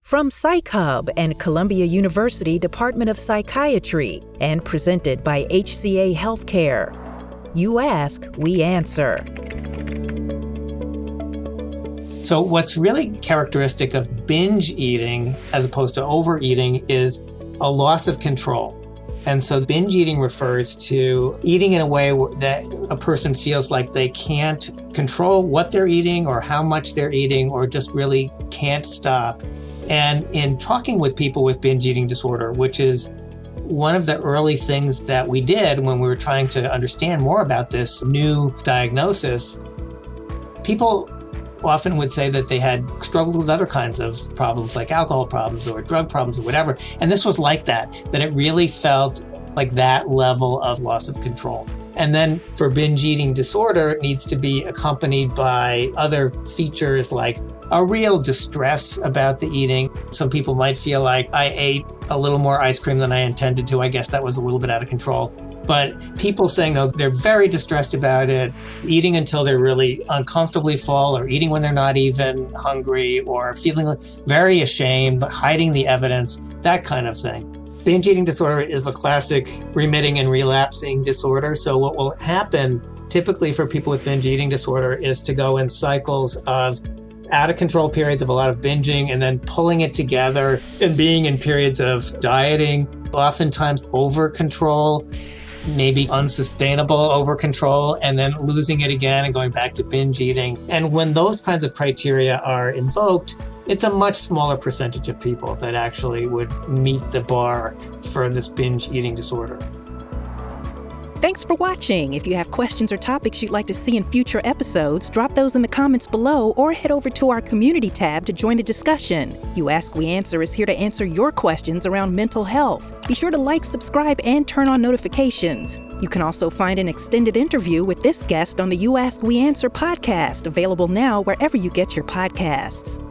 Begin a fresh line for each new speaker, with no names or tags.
From Psych Hub and Columbia University Department of Psychiatry and presented by HCA Healthcare. You ask, we answer.
So what's really characteristic of binge eating as opposed to overeating is a loss of control. And so binge eating refers to eating in a way that a person feels like they can't control what they're eating or how much they're eating or just really can't stop. And in talking with people with binge eating disorder, which is one of the early things that we did when we were trying to understand more about this new diagnosis, people often would say that they had struggled with other kinds of problems like alcohol problems or drug problems or whatever. And this was like that it really felt like that level of loss of control. And then for binge eating disorder, it needs to be accompanied by other features like a real distress about the eating. Some people might feel like I ate a little more ice cream than I intended to. I guess that was a little bit out of control. But people saying, though, they're very distressed about it, eating until they're really uncomfortably full or eating when they're not even hungry or feeling very ashamed, but hiding the evidence, that kind of thing. Binge eating disorder is a classic remitting and relapsing disorder. So what will happen typically for people with binge eating disorder is to go in cycles of out of control periods of a lot of binging and then pulling it together and being in periods of dieting, oftentimes over control, maybe unsustainable over control, and then losing it again and going back to binge eating. And when those kinds of criteria are invoked, it's a much smaller percentage of people that actually would meet the bar for this binge eating disorder.
Thanks for watching. If you have questions or topics you'd like to see in future episodes, drop those in the comments below or head over to our community tab to join the discussion. You Ask, We Answer is here to answer your questions around mental health. Be sure to like, subscribe, and turn on notifications. You can also find an extended interview with this guest on the You Ask, We Answer podcast, available now wherever you get your podcasts.